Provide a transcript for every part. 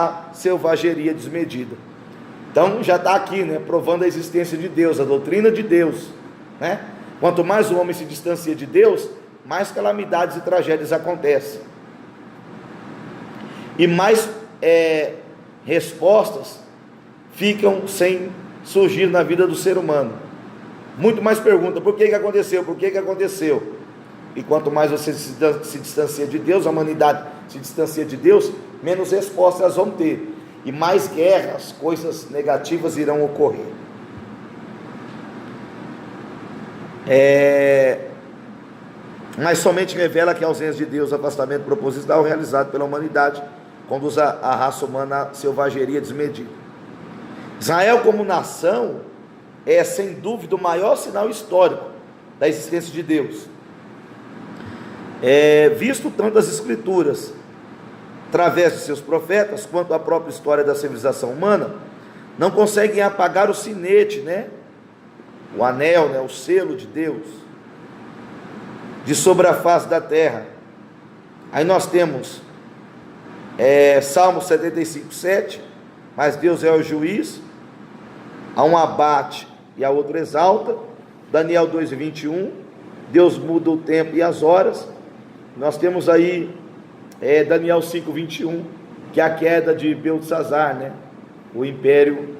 a selvageria desmedida. Então já está aqui, né, provando a existência de Deus, a doutrina de Deus, né? Quanto mais o homem se distancia de Deus, mais calamidades e tragédias acontecem, e mais respostas ficam sem surgir na vida do ser humano. Muito mais pergunta: por que aconteceu? Por que aconteceu? E quanto mais você se distancia de Deus, a humanidade se distancia de Deus, menos respostas vão ter, e mais guerras, coisas negativas irão ocorrer. Mas somente revela que a ausência de Deus, afastamento proposital realizado pela humanidade, conduz a raça humana à selvageria desmedida. Israel como nação é sem dúvida o maior sinal histórico da existência de Deus, visto tanto as escrituras, através de seus profetas, quanto a própria história da civilização humana, não conseguem apagar o sinete, né? O anel, né? O selo de Deus, de sobre a face da terra. Aí nós temos Salmo 75:7, mas Deus é o juiz, a um abate e a outro exalta. Daniel 2:21, Deus muda o tempo e as horas. Nós temos aí Daniel 5:21, que é a queda de Beltesazar, né? O império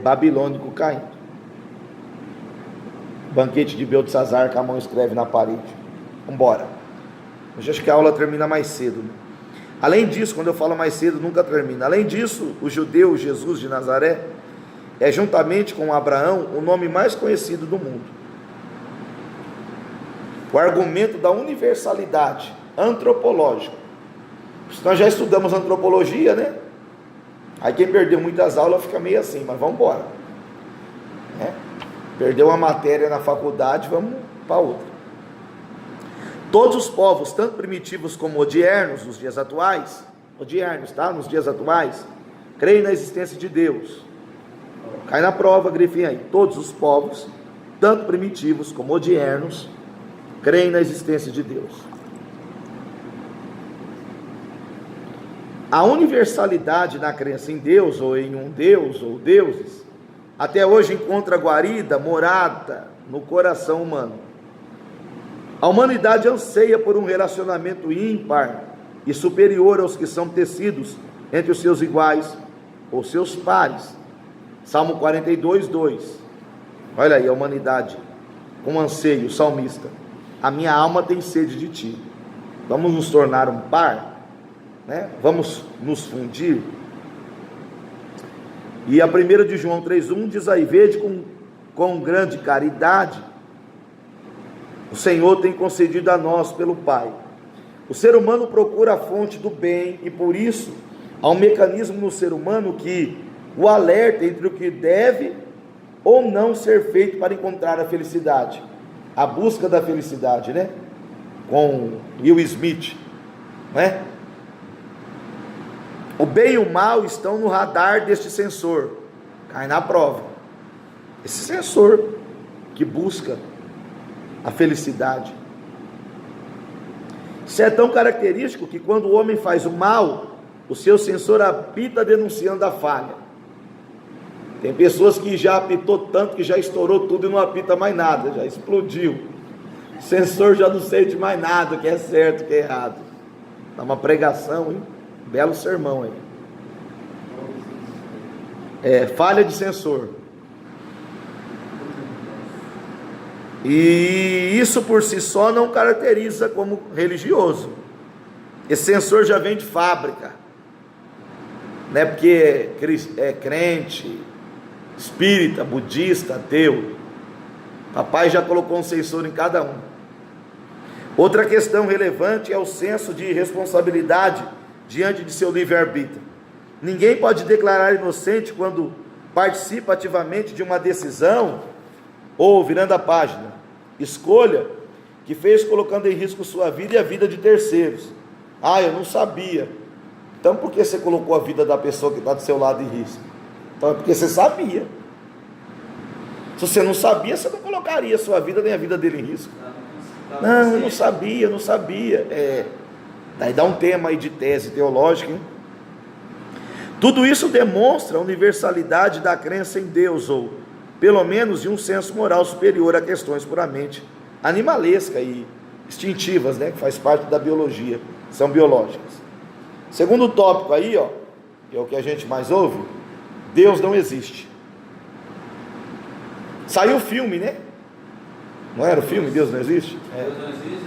babilônico caindo. Banquete de Beltesazar, que a mão escreve na parede. Vamos embora. Hoje acho que a aula termina mais cedo, né? Além disso, quando eu falo mais cedo, nunca termina. Além disso, o judeu Jesus de Nazaré juntamente com Abraão, o nome mais conhecido do mundo. O argumento da universalidade antropológica. Nós já estudamos antropologia, né? Aí quem perdeu muitas aulas fica meio assim, mas vamos embora, né? Perdeu uma matéria na faculdade, vamos para outra. Todos os povos, tanto primitivos como odiernos, nos dias atuais, nos dias atuais, creem na existência de Deus. Cai na prova, grifem aí. Todos os povos, tanto primitivos como odiernos, creem na existência de Deus. A universalidade na crença em Deus, ou em um Deus, ou deuses, até hoje encontra guarida, morada no coração humano. A humanidade anseia por um relacionamento ímpar e superior aos que são tecidos entre os seus iguais ou seus pares. Salmo 42:2. Olha aí a humanidade com anseio, o salmista: a minha alma tem sede de ti. Vamos nos tornar um par, né? Vamos nos fundir. E a 1 de João 3:1 diz aí: vede com grande caridade o Senhor tem concedido a nós pelo Pai. O ser humano procura a fonte do bem, e por isso há um mecanismo no ser humano que o alerta entre o que deve ou não ser feito para encontrar a felicidade. A busca da felicidade, né? Com Will Smith, né? O bem e o mal estão no radar deste sensor. Cai na prova. Esse sensor que busca a felicidade. Isso é tão característico que quando o homem faz o mal, o seu sensor apita denunciando a falha. Tem pessoas que já apitou tanto que já estourou tudo e não apita mais nada, já explodiu. O sensor já não sente mais nada, o que é certo, o que é errado. Dá uma pregação, hein? Belo sermão aí. Falha de sensor. E isso por si só não caracteriza como religioso. Esse sensor já vem de fábrica, né? Porque é crente, espírita, budista, ateu. Papai já colocou um sensor em cada um. Outra questão relevante é o senso de responsabilidade diante de seu livre-arbítrio. Ninguém pode declarar inocente quando participa ativamente de uma decisão, ou, virando a página, escolha que fez colocando em risco sua vida e a vida de terceiros. Eu não sabia. Então por que você colocou a vida da pessoa que está do seu lado em risco? Então é porque você sabia. Se você não sabia, você não colocaria a sua vida nem a vida dele em risco. Não, eu não sabia. Daí dá um tema aí de tese teológica, hein? Tudo isso demonstra a universalidade da crença em Deus, ou pelo menos de um senso moral superior a questões puramente animalescas e instintivas, né, que faz parte da biologia, são biológicas. Segundo tópico aí, ó, que é o que a gente mais ouve, Deus não existe. Saiu o filme, né? Não era o filme Deus não existe? Deus não existe,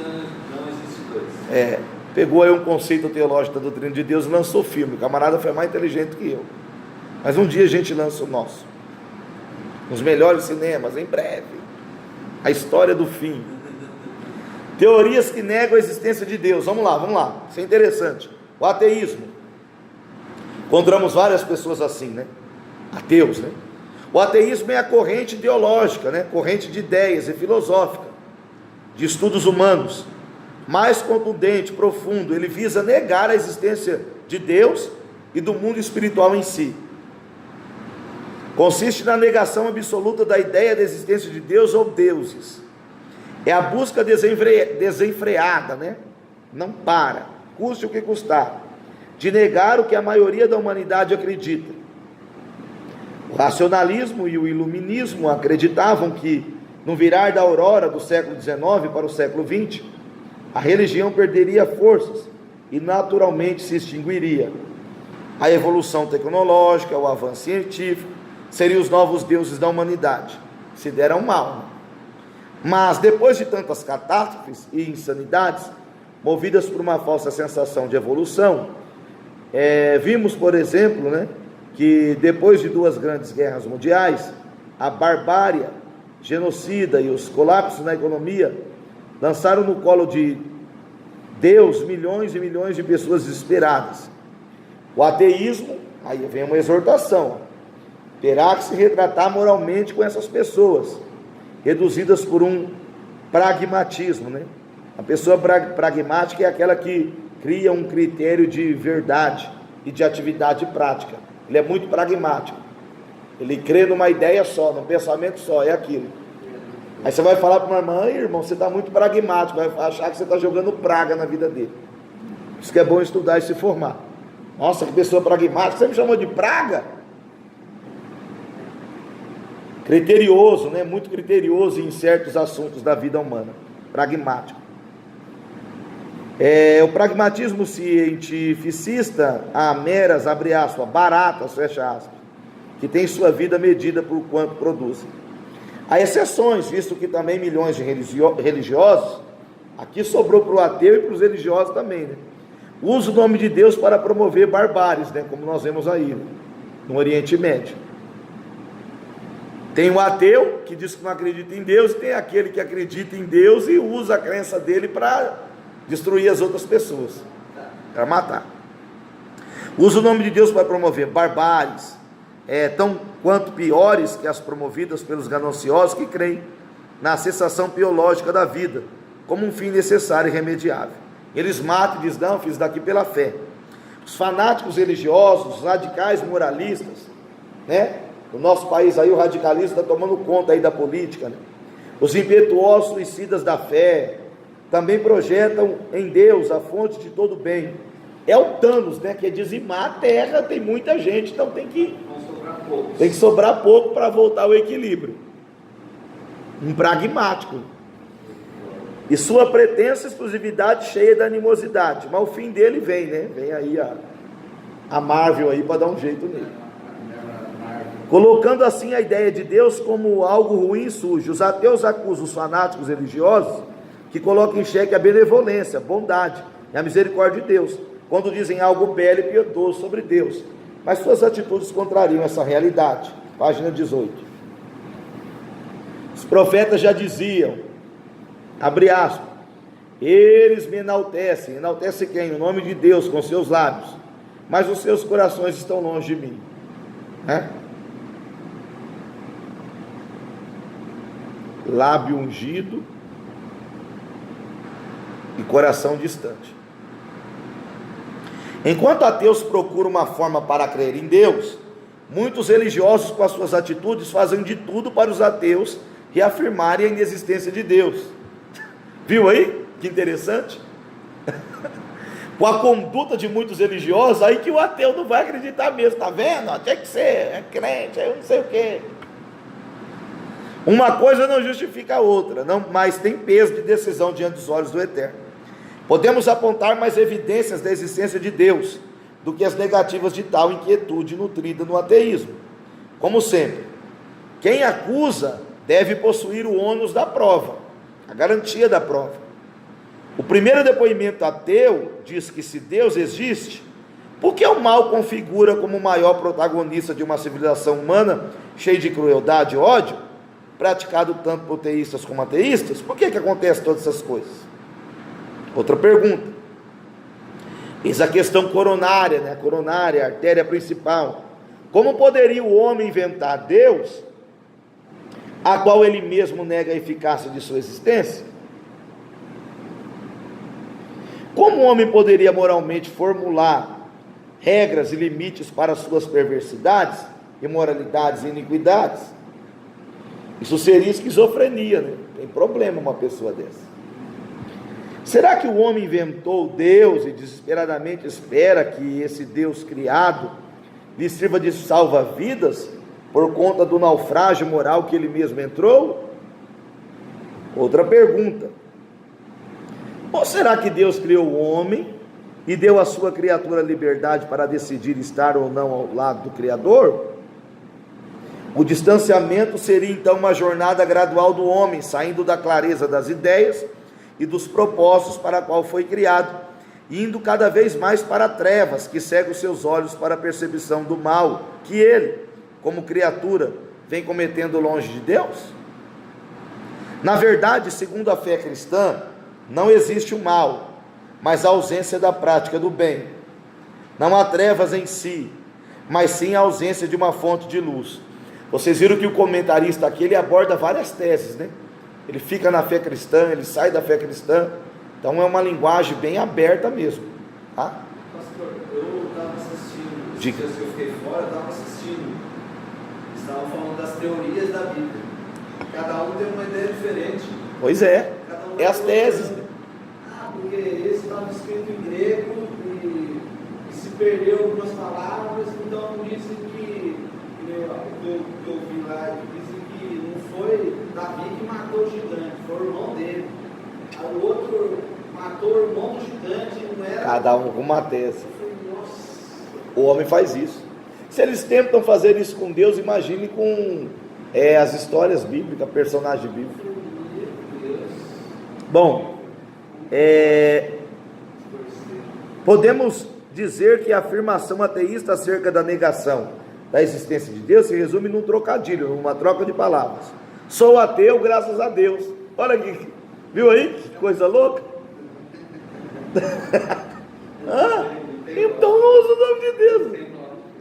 não existe Deus. Pegou aí um conceito teológico da doutrina de Deus e lançou o filme. O camarada foi mais inteligente que eu. Mas um dia a gente lança o nosso. Nos melhores cinemas, em breve. A história do fim. Teorias que negam a existência de Deus. Vamos lá. Isso é interessante. O ateísmo. Encontramos várias pessoas assim, né? Ateus, né? O ateísmo é a corrente ideológica, né? Corrente de ideias e filosófica, de estudos humanos, mais contundente, profundo. Ele visa negar a existência de Deus e do mundo espiritual em si. Consiste na negação absoluta da ideia da existência de Deus ou deuses. É a busca desenfreada, né? Não para, custe o que custar, de negar o que a maioria da humanidade acredita. O racionalismo e o iluminismo acreditavam que, no virar da aurora do século XIX para o século XX, a religião perderia forças e naturalmente se extinguiria. A evolução tecnológica, o avanço científico, seriam os novos deuses da humanidade. Se deram mal. Mas depois de tantas catástrofes e insanidades, movidas por uma falsa sensação de evolução, vimos, por exemplo, né, que depois de 2 grandes guerras mundiais, a barbárie genocida e os colapsos na economia lançaram no colo de Deus milhões e milhões de pessoas desesperadas. O ateísmo, aí vem uma exortação, terá que se retratar moralmente com essas pessoas, reduzidas por um pragmatismo, né? A pessoa pragmática é aquela que cria um critério de verdade e de atividade prática. Ele é muito pragmático, ele crê numa ideia só, num pensamento só, é aquilo. Aí você vai falar para uma irmã: irmão, você está muito pragmático, vai achar que você está jogando praga na vida dele. Por isso que é bom estudar e se formar. Nossa, que pessoa pragmática, você me chamou de praga? Criterioso, né? Muito criterioso em certos assuntos da vida humana, pragmático. O pragmatismo cientificista há meras, abre aspas, baratas, fecha aspas, que tem sua vida medida por quanto produzem. Há exceções, visto que também milhões de religiosos, aqui sobrou para o ateu e para os religiosos também, né? Usa o nome de Deus para promover barbáries, né? Como nós vemos aí, né? No Oriente Médio. Tem o ateu que diz que não acredita em Deus, e tem aquele que acredita em Deus e usa a crença dele para destruir as outras pessoas, para matar. Usa o nome de Deus para promover barbáries, tão quanto piores que as promovidas pelos gananciosos que creem na cessação biológica da vida, como um fim necessário e irremediável. Eles matam e dizem: não, fiz daqui pela fé. Os fanáticos religiosos, os radicais moralistas, né? No nosso país aí o radicalismo está tomando conta aí da política, né? Os impetuosos suicidas da fé também projetam em Deus a fonte de todo bem. É o Thanos, né, que é dizimar a terra. Tem muita gente, então tem que sobrar pouco para voltar ao equilíbrio. Um pragmático. E sua pretensa exclusividade cheia de animosidade. Mas o fim dele vem, né? Vem aí a Marvel aí para dar um jeito nele. Colocando assim a ideia de Deus como algo ruim e sujo. Os ateus acusam os fanáticos religiosos que colocam em xeque a benevolência, a bondade e a misericórdia de Deus, quando dizem algo belo e piedoso sobre Deus, mas suas atitudes contrariam essa realidade. Página 18. Os profetas já diziam, abre aspas, eles me enaltecem. Enaltece quem? O nome de Deus com seus lábios, mas os seus corações estão longe de mim, né? Lábio ungido e coração distante. Enquanto ateus procuram uma forma para crer em Deus, muitos religiosos com as suas atitudes fazem de tudo para os ateus reafirmarem a inexistência de Deus. Viu aí? Que interessante. com a conduta de muitos religiosos, aí que o ateu não vai acreditar mesmo, tá vendo? Tinha que ser, é crente, eu não sei o quê. Uma coisa não justifica a outra, não, mas tem peso de decisão diante dos olhos do Eterno. Podemos apontar mais evidências da existência de Deus do que as negativas de tal inquietude nutrida no ateísmo. Como sempre, quem acusa deve possuir o ônus da prova, a garantia da prova. O primeiro depoimento ateu diz que se Deus existe, por que o mal configura como o maior protagonista de uma civilização humana cheia de crueldade e ódio, praticado tanto por teístas como ateístas? Por que acontece todas essas coisas? Outra pergunta. Eis a questão coronária, né? A coronária, a artéria principal. Como poderia o homem inventar Deus, a qual ele mesmo nega a eficácia de sua existência? Como o homem poderia moralmente formular regras e limites para suas perversidades, imoralidades e iniquidades? Isso seria esquizofrenia, né? Tem problema uma pessoa dessa. Será que o homem inventou Deus e desesperadamente espera que esse Deus criado lhe sirva de salva-vidas por conta do naufrágio moral que ele mesmo entrou? Outra pergunta. Ou será que Deus criou o homem e deu à sua criatura liberdade para decidir estar ou não ao lado do Criador? O distanciamento seria então uma jornada gradual do homem, saindo da clareza das ideias e dos propósitos para a qual foi criado, indo cada vez mais para trevas, que cegam os seus olhos para a percepção do mal, que ele, como criatura, vem cometendo longe de Deus? Na verdade, segundo a fé cristã, não existe o mal, mas a ausência da prática do bem. Não há trevas em si, mas sim a ausência de uma fonte de luz. Vocês viram que o comentarista aqui, ele aborda várias teses, né? Ele fica na fé cristã, ele sai da fé cristã. Então é uma linguagem bem aberta mesmo, tá? Pastor, eu estava assistindo, esses Diga. dias que eu fiquei fora, eu estava assistindo. Eles estavam falando das teorias da Bíblia. Cada um tem uma ideia diferente. Pois é, Cada um é as teses. porque esse estava escrito em grego e se perdeu algumas palavras, então dizem que eu vi lá, dizem que não foi Davi que matou o gigante, foi o irmão dele. Aí o outro matou o irmão do gigante, não era. Cada um com uma tese. Eu falei, nossa. O homem faz isso. Se eles tentam fazer isso com Deus, imagine com as histórias bíblicas, personagem bíblico. Meu Deus. Bom, podemos dizer que a afirmação ateísta acerca da negação da existência de Deus se resume num trocadilho, numa troca de palavras. Sou ateu graças a Deus. Olha aqui, viu aí? Que coisa louca. Então não usa o nome de Deus.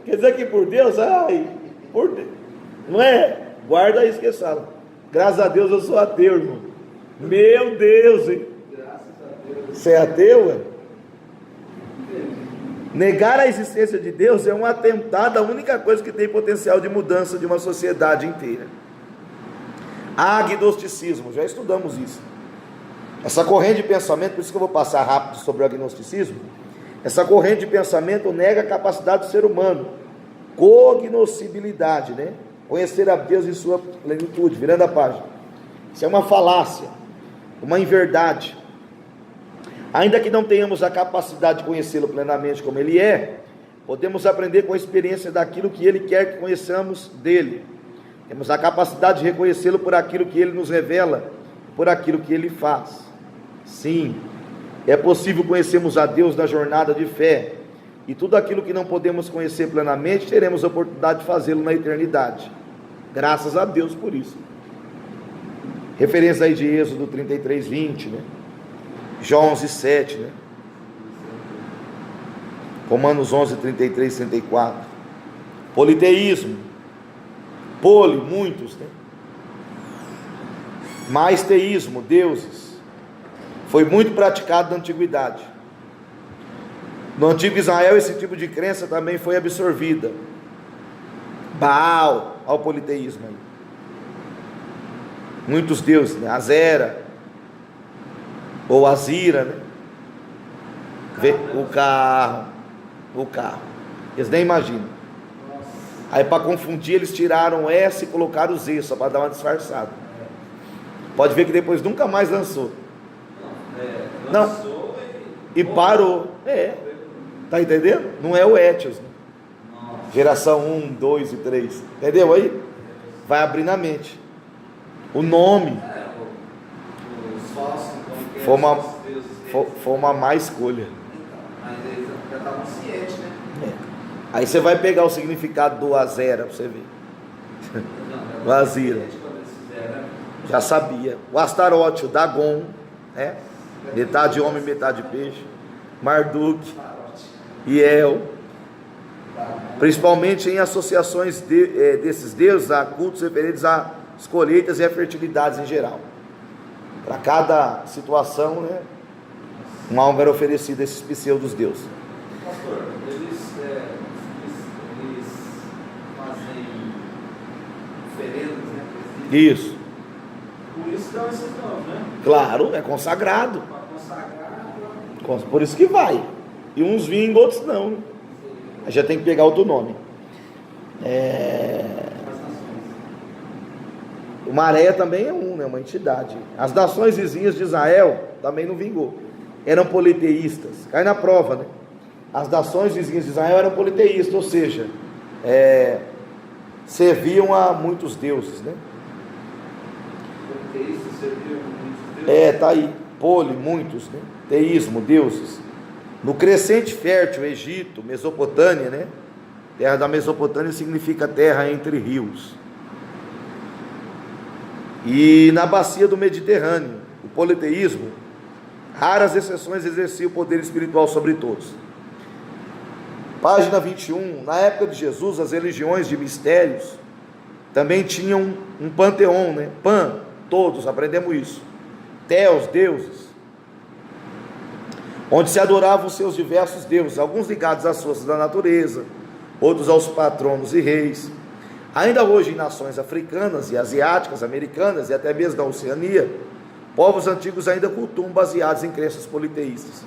Quer dizer que por Deus, por Deus. Não é? Guarda isso que eles falam. Graças a Deus eu sou ateu, irmão. Meu Deus, hein? Você é ateu, é? Negar a existência de Deus é um atentado à única coisa que tem potencial de mudança de uma sociedade inteira. Agnosticismo, já estudamos isso. Essa corrente de pensamento, por isso que eu vou passar rápido sobre o agnosticismo. Essa corrente de pensamento nega a capacidade do ser humano, cognoscibilidade, né? Conhecer a Deus em sua plenitude, virando a página. Isso é uma falácia, uma inverdade. Ainda que não tenhamos a capacidade de conhecê-lo plenamente como ele é, podemos aprender com a experiência daquilo que ele quer que conheçamos dele. Temos a capacidade de reconhecê-lo por aquilo que ele nos revela, por aquilo que ele faz. Sim, é possível conhecermos a Deus na jornada de fé, e tudo aquilo que não podemos conhecer plenamente, teremos a oportunidade de fazê-lo na eternidade. Graças a Deus por isso. Referência aí de Êxodo 33, 20, né? João 11, 7, né? Romanos 11, 33, 34. Politeísmo. Muitos, né? Mais teísmo, deuses. Foi muito praticado na antiguidade. No antigo Israel, esse tipo de crença também foi absorvida. Baal, ao politeísmo aí. Muitos deuses, né? Azera, ou Azira, né? O carro. Eles nem imaginam. Aí para confundir eles tiraram o S e colocaram o Z, só para dar uma disfarçada. Pode ver que depois nunca mais lançou. Não. E parou. Tá entendendo? Não é o Etios. Né? Geração 1, 2 e 3. Entendeu aí? Vai abrir na mente. O nome. Foi uma má escolha. Mas eles já estavam cientes, né? Aí você vai pegar o significado do Azera para você ver. O Azira. Já sabia. O Astarote, o Dagon, né? Metade homem, metade peixe. Marduk, Iel. Principalmente em associações desses deuses a cultos referentes às colheitas e a fertilidades em geral. Para cada situação, né? Um algo era oferecido a esses pseudos deuses. Pastor, eles fazem oferendas, né? Isso. Por isso dão esses nomes, né? Claro, é consagrado. Para consagrar. Por isso que vai. E uns vingam, outros não. Aí já tem que pegar outro nome. O Maré também é né? Uma entidade. As nações vizinhas de Israel também não vingou. Eram politeístas. Cai na prova, né? As nações vizinhas de Israel eram politeístas, ou seja, serviam a muitos deuses, né? Politeístas serviam a muitos deuses? Tá aí. Muitos, né? Teísmo, deuses. No crescente fértil, Egito, Mesopotâmia, né? Terra da Mesopotâmia significa terra entre rios. E na bacia do Mediterrâneo, o politeísmo, raras exceções, exercia o poder espiritual sobre todos. Página 21, na época de Jesus, as religiões de mistérios também tinham um panteão, né? Todos, aprendemos isso. Theos, deuses, onde se adoravam os seus diversos deuses, alguns ligados às forças da natureza, outros aos patronos e reis. Ainda hoje em nações africanas e asiáticas, americanas e até mesmo na Oceania, povos antigos ainda cultuam baseados em crenças politeístas.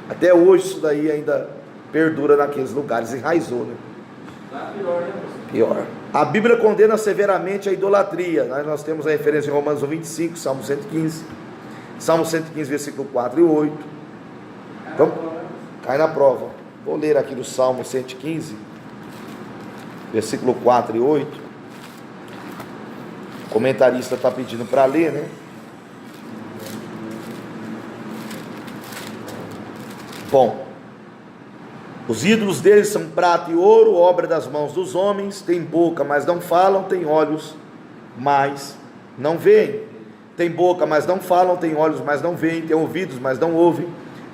Até hoje isso daí ainda perdura naqueles lugares, enraizou, né? Pior, né? Pior. A Bíblia condena severamente a idolatria. Nós temos a referência em Romanos 25, Salmo 115, Salmo 115, versículo 4 e 8. Então, cai na prova. Vou ler aqui do Salmo 115, versículo 4 e 8. O comentarista está pedindo para ler, né? Bom, os ídolos deles são prata e ouro, obra das mãos dos homens. Tem boca, mas não falam. Tem olhos, mas não veem. Tem boca, mas não falam. Tem olhos, mas não veem. Tem ouvidos, mas não ouvem.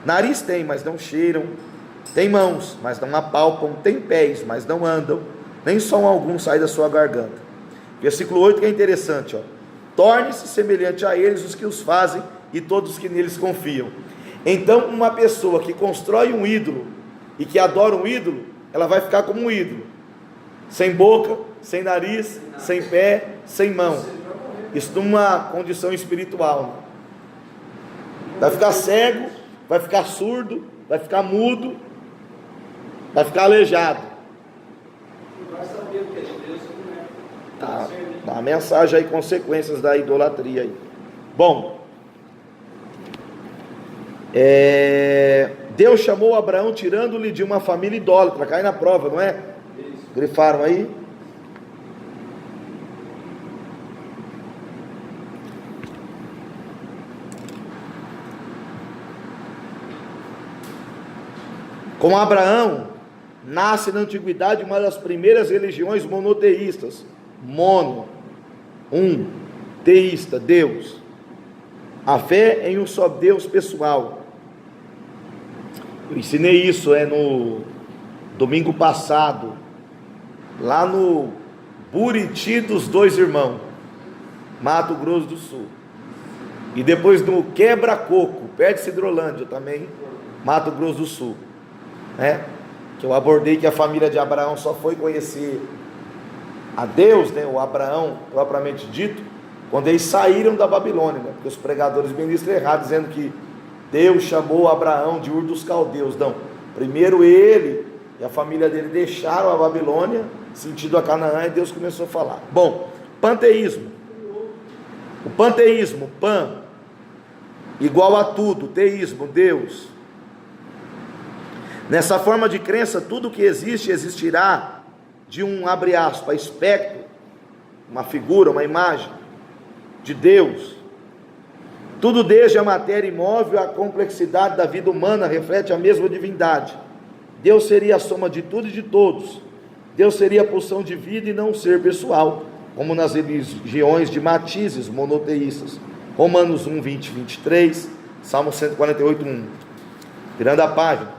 Nariz tem, mas não cheiram. Tem mãos, mas não apalpam. Tem pés, mas não andam. Nem som algum sai da sua garganta. Versículo 8 que é interessante, ó. Torne-se semelhante a eles os que os fazem e todos os que neles confiam. Então uma pessoa que constrói um ídolo e que adora um ídolo, ela vai ficar como um ídolo, sem boca, sem nariz, sem pé, sem mão. Isso numa condição espiritual, né? Vai ficar cego, vai ficar surdo, vai ficar mudo, vai ficar aleijado. Vai saber o que é de Deus, Tá, dá uma mensagem aí, consequências da idolatria aí. Bom, Deus chamou Abraão tirando-lhe de uma família idólatra. Cai na prova, não é? Isso. Grifaram aí? Com Abraão nasce na antiguidade uma das primeiras religiões monoteístas. Teísta, Deus. A fé em um só Deus pessoal. Eu ensinei isso no domingo passado, lá no Buriti dos Dois Irmãos, Mato Grosso do Sul. E depois no Quebra-Coco, perto de Cidrolândia também, Mato Grosso do Sul, né? Que eu abordei que a família de Abraão só foi conhecer a Deus, né? O Abraão propriamente dito, quando eles saíram da Babilônia, né? Porque os pregadores ministram errado, dizendo que Deus chamou Abraão de Ur dos Caldeus. Não, primeiro ele e a família dele deixaram a Babilônia, sentido a Canaã, e Deus começou a falar. Bom, panteísmo. O panteísmo, pan, igual a tudo, teísmo, Deus. Nessa forma de crença, tudo que existe, existirá de um, abre aspas, aspecto, uma figura, uma imagem de Deus. Tudo desde a matéria imóvel à complexidade da vida humana reflete a mesma divindade. Deus seria a soma de tudo e de todos. Deus seria a pulsão de vida e não um ser pessoal, como nas religiões de matizes monoteístas. Romanos 1, 20, 23, Salmo 148, 1. Virando a página.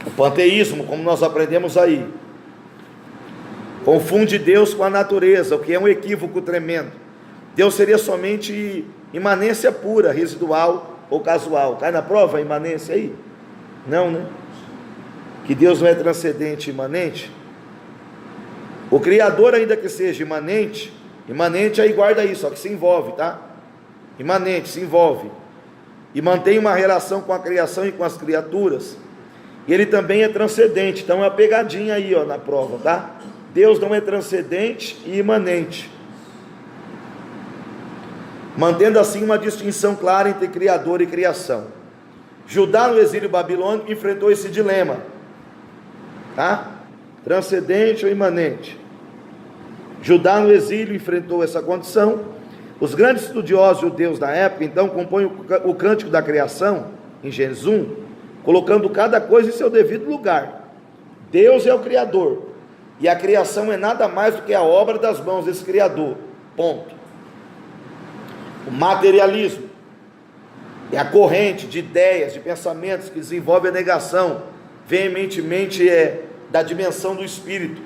O panteísmo, como nós aprendemos aí, confunde Deus com a natureza, o que é um equívoco tremendo. Deus seria somente imanência pura, residual ou casual. Cai na prova a imanência aí? Não, né? Que Deus não é transcendente e imanente. O Criador, ainda que seja imanente aí guarda isso, só que se envolve, tá? Imanente, se envolve. E mantém uma relação com a criação e com as criaturas. E ele também é transcendente, então é uma pegadinha aí, ó, na prova, tá? Deus não é transcendente e imanente, mantendo assim uma distinção clara entre Criador e criação. Judá no exílio babilônico enfrentou esse dilema, tá? Transcendente ou imanente. Judá no exílio enfrentou essa condição. Os grandes estudiosos judeus da época então compõem o cântico da criação em Gênesis 1, colocando cada coisa em seu devido lugar. Deus é o Criador, e a criação é nada mais do que a obra das mãos desse Criador, ponto. O materialismo é a corrente de ideias, de pensamentos que desenvolve a negação veementemente da dimensão do espírito,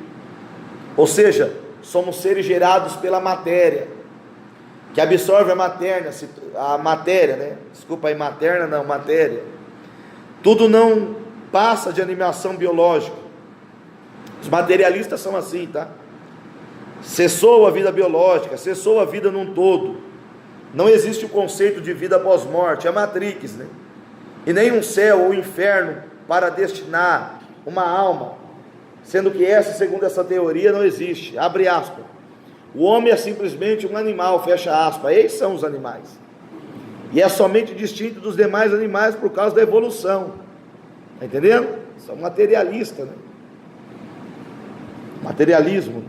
ou seja, somos seres gerados pela matéria, que absorve a matéria, né? Desculpa aí, matéria. Tudo não passa de animação biológica. Os materialistas são assim, tá? Cessou a vida biológica, cessou a vida num todo. Não existe o conceito de vida pós-morte, é Matrix, né? E nem um céu ou inferno para destinar uma alma, sendo que essa, segundo essa teoria, não existe. Abre aspas. O homem é simplesmente um animal, fecha aspas. Eles são os animais. E é somente distinto dos demais animais por causa da evolução. Está entendendo? São materialistas, né? Materialismo.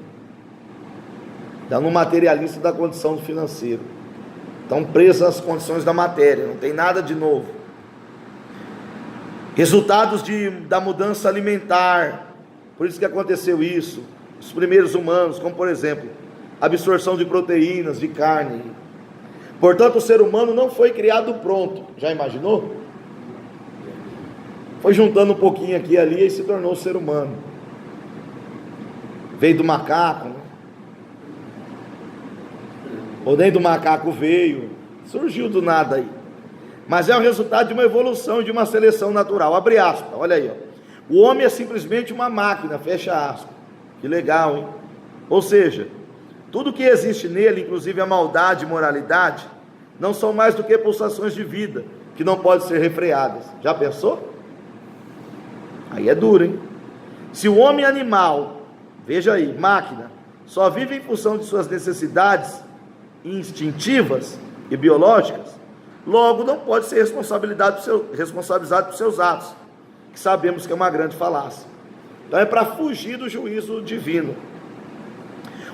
Dá no materialista da condição do financeiro. Estão presos às condições da matéria, não tem nada de novo. Resultados da mudança alimentar. Por isso que aconteceu isso. Os primeiros humanos, como por exemplo, absorção de proteínas, de carne. Portanto, o ser humano não foi criado pronto. Já imaginou? Foi juntando um pouquinho aqui e ali e se tornou ser humano. Veio do macaco, né? Ou nem do macaco veio. Surgiu do nada aí. Mas é o resultado de uma evolução, de uma seleção natural. Abre aspas, olha aí, ó. O homem é simplesmente uma máquina, fecha aspas. Que legal, hein? Ou seja, tudo que existe nele, inclusive a maldade e moralidade, não são mais do que pulsações de vida, que não podem ser refreadas. Já pensou? Aí é duro, hein? Se o homem animal, veja aí, máquina, só vive em função de suas necessidades instintivas e biológicas, logo não pode ser responsabilizado por seus atos, que sabemos que é uma grande falácia. Então é para fugir do juízo divino.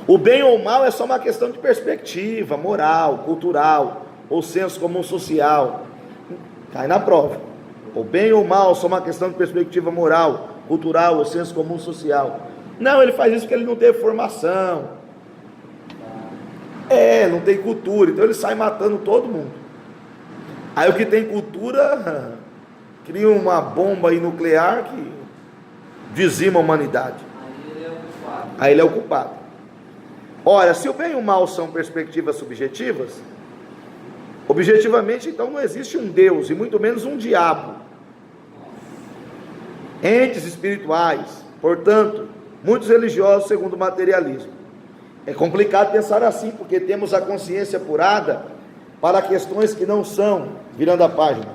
O bem ou o mal é só uma questão de perspectiva moral, cultural, ou senso comum social. Cai na prova. O bem ou o mal é só uma questão de perspectiva moral, cultural, ou senso comum social. Não, ele faz isso porque ele não teve formação. Não tem cultura, então ele sai matando todo mundo. Aí o que tem cultura cria uma bomba aí nuclear que dizima a humanidade. Aí ele é o culpado. Ora, se o bem e o mal são perspectivas subjetivas, objetivamente então não existe um Deus e muito menos um diabo. Entes espirituais, portanto, muitos religiosos segundo o materialismo. É complicado pensar assim, porque temos a consciência apurada para questões que não são, virando a página,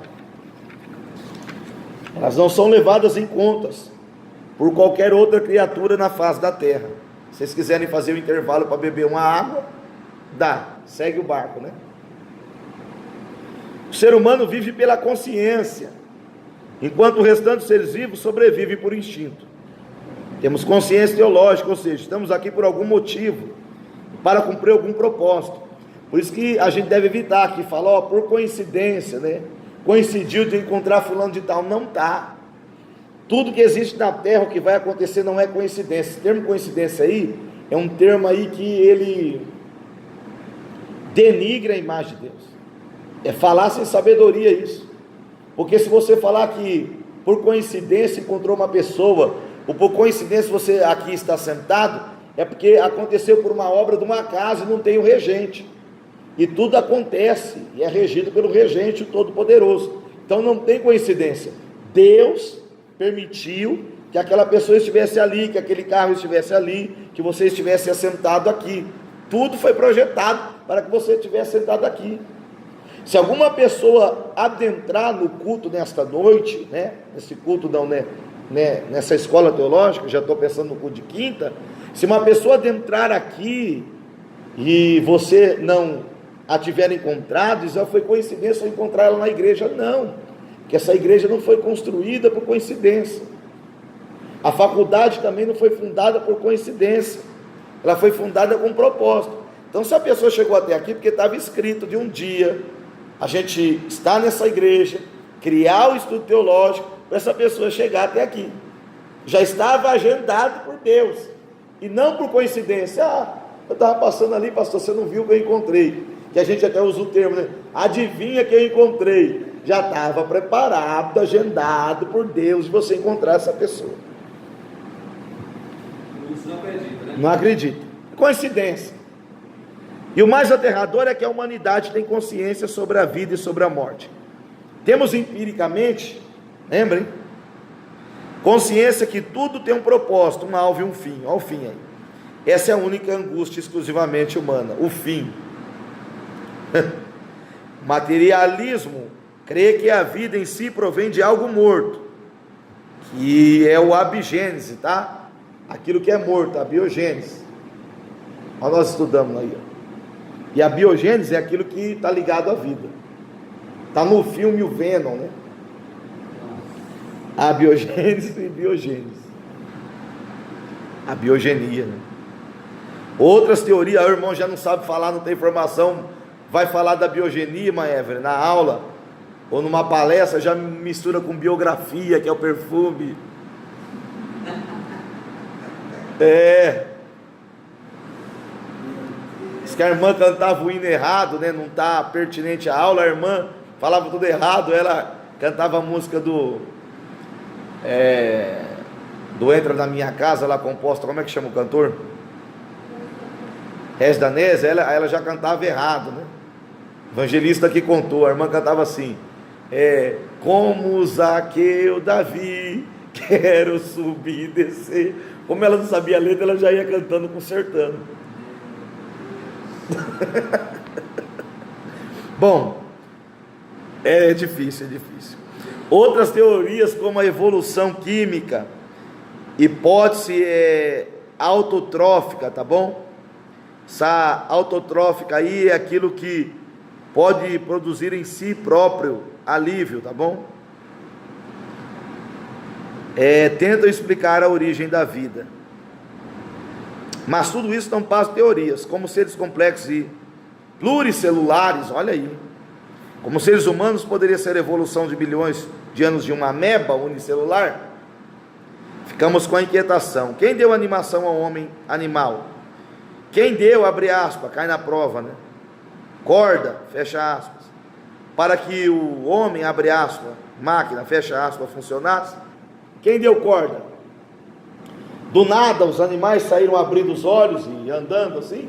elas não são levadas em contas por qualquer outra criatura na face da terra. Se vocês quiserem fazer um intervalo para beber uma água, dá, segue o barco, né? O ser humano vive pela consciência, enquanto o restante dos seres vivos sobrevive por instinto. Temos consciência teológica, ou seja, estamos aqui por algum motivo, para cumprir algum propósito. Por isso que a gente deve evitar aqui, falar, ó, por coincidência, né? Coincidiu de encontrar fulano de tal. Não tá. Tudo que existe na terra, o que vai acontecer não é coincidência. Esse termo coincidência aí, é um termo aí que ele denigra a imagem de Deus. É falar sem sabedoria isso. Porque se você falar que por coincidência encontrou uma pessoa, ou por coincidência você aqui está sentado, é porque aconteceu por uma obra de uma casa e não tem o regente. E tudo acontece e é regido pelo regente, o Todo-Poderoso. Então não tem coincidência. Deus permitiu que aquela pessoa estivesse ali, que aquele carro estivesse ali, que você estivesse assentado aqui. Tudo foi projetado para que você estivesse sentado aqui. Se alguma pessoa adentrar no culto nesta noite, né, nesse culto não, né, nessa escola teológica, já estou pensando no culto de quinta, se uma pessoa adentrar aqui e você não a tiver encontrado, já foi coincidência eu encontrar ela na igreja. Não, que essa igreja não foi construída por coincidência. A faculdade também não foi fundada por coincidência, ela foi fundada com propósito. Então se a pessoa chegou até aqui, porque estava escrito de um dia a gente está nessa igreja, criar o estudo teológico, para essa pessoa chegar até aqui, já estava agendado por Deus, e não por coincidência. Eu estava passando ali, pastor, você não viu o que eu encontrei, que a gente até usa o termo, né? Adivinha que eu encontrei, já estava preparado, agendado por Deus, de você encontrar essa pessoa. Não acredita, né? Não acredita, coincidência. E o mais aterrador é que a humanidade tem consciência sobre a vida e sobre a morte. Temos empiricamente, lembrem, consciência que tudo tem um propósito, um alvo e um fim. Olha o fim aí. Essa é a única angústia exclusivamente humana, o fim. Materialismo crê que a vida em si provém de algo morto, que é o abigênese, tá? Aquilo que é morto, a biogênese. Olha, nós estudamos aí, ó. E a biogênese é aquilo que está ligado à vida. Está no filme o Venom, né? A biogênese e biogênese. A biogenia, né? Outras teorias, o irmão já não sabe falar, não tem informação, vai falar da biogenia, Maéver, na aula, ou numa palestra, já mistura com biografia, que é o perfume. Diz que a irmã cantava o hino errado, né? Não está pertinente à aula, a irmã falava tudo errado, ela cantava a música do Entra na Minha Casa, lá composta, como é que chama o cantor? Regis Danese, ela já cantava errado, né? Evangelista que contou, a irmã cantava assim, como Zaqueu Davi, quero subir e descer. Como ela não sabia a letra, ela já ia cantando, consertando. Bom, é difícil. Outras teorias, como a evolução química, hipótese autotrófica, tá bom? Essa autotrófica aí é aquilo que pode produzir em si próprio alívio, tá bom? Tentam explicar a origem da vida, mas tudo isso não passa de teorias. Como seres complexos e pluricelulares, olha aí, como seres humanos, poderia ser a evolução de bilhões de anos de uma ameba unicelular? Ficamos com a inquietação. Quem deu animação ao homem animal? Quem deu, abre aspas, cai na prova, né? Corda, fecha aspas, para que o homem, abre aspas, máquina, fecha aspas, funcionasse? Quem deu corda? Do nada os animais saíram abrindo os olhos e andando assim?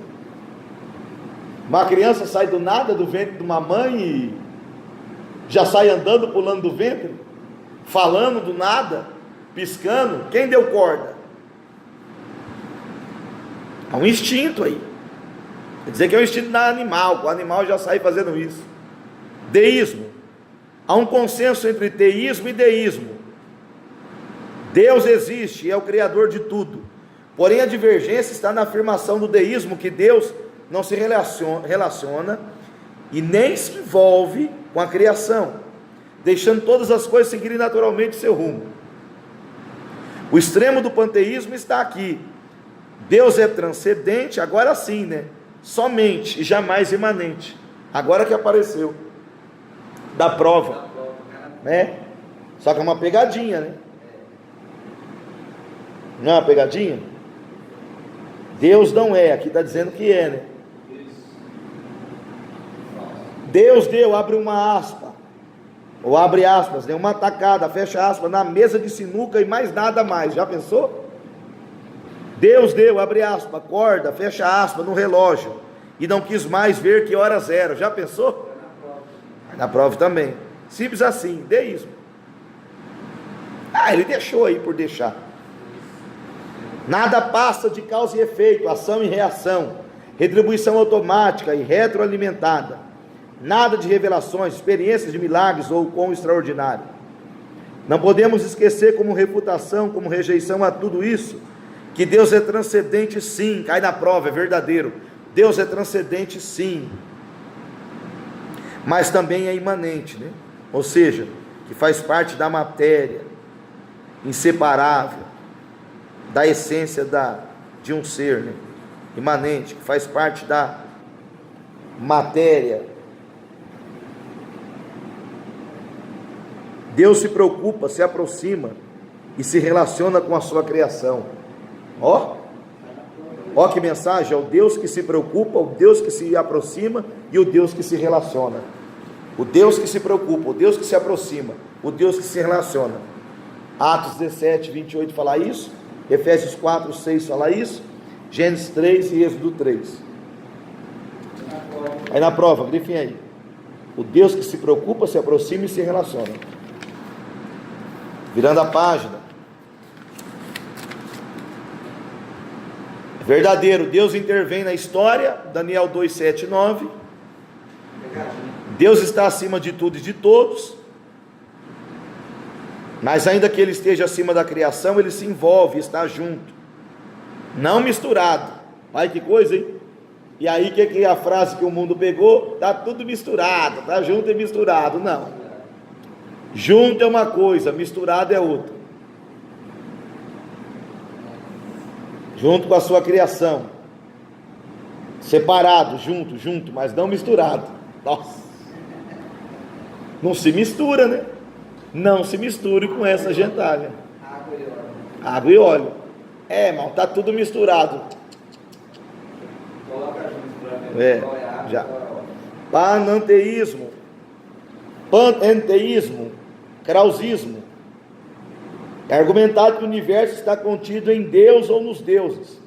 Uma criança sai do nada do ventre de uma mãe e já sai andando, pulando do ventre, falando do nada, piscando. Quem deu corda? Há um instinto aí. Quer dizer que é um instinto animal, o animal já sai fazendo isso. Deísmo. Há um consenso entre teísmo e deísmo. Deus existe e é o criador de tudo. Porém, a divergência está na afirmação do deísmo que Deus não se relaciona e nem se envolve com a criação, deixando todas as coisas seguirem naturalmente seu rumo. O extremo do panteísmo está aqui. Deus é transcendente, agora sim, né? Somente e jamais imanente. Agora que apareceu. Da prova, né? Só que é uma pegadinha, né? Não é uma pegadinha? Deus não é, aqui está dizendo que é, né? Deus deu, abre uma aspa, ou abre aspas, né? Uma tacada, fecha aspas, na mesa de sinuca e mais nada mais, já pensou? Deus deu, abre aspas, corda, fecha aspas no relógio, e não quis mais ver que horas eram, já pensou? Na prova também, simples assim, deísmo. Ele deixou aí por deixar. Nada passa de causa e efeito, ação e reação, retribuição automática e retroalimentada. Nada de revelações, experiências de milagres ou com extraordinário. Não podemos esquecer como refutação, como rejeição a tudo isso, que Deus é transcendente sim, cai na prova, é verdadeiro. Deus é transcendente sim, mas também é imanente, né? Ou seja, que faz parte da matéria, inseparável, da essência de um ser, né? Imanente, que faz parte da matéria. Deus se preocupa, se aproxima e se relaciona com a sua criação. Ó que mensagem, é o Deus que se preocupa, o Deus que se aproxima e o Deus que se relaciona. O Deus que se preocupa, o Deus que se aproxima, o Deus que se relaciona. Atos 17, 28 fala isso, Efésios 4, 6 fala isso, Gênesis 3 e Êxodo 3. Aí na prova, grifem aí. O Deus que se preocupa, se aproxima e se relaciona. Virando a página. Verdadeiro, Deus intervém na história, Daniel 2, 7 e 9. Deus está acima de tudo e de todos, mas ainda que Ele esteja acima da criação, Ele se envolve, está junto, não misturado. Olha que coisa, hein? E aí que é a frase que o mundo pegou? Está tudo misturado, está junto e misturado. Não, junto é uma coisa, misturado é outra. Junto com a sua criação, separado, junto, mas não misturado. Nossa, não se mistura, né? Não se misture com essa gentalha. Água e óleo. Irmão, está tudo misturado. Já. Panenteísmo, krausismo. É argumentado que o universo está contido em Deus ou nos deuses.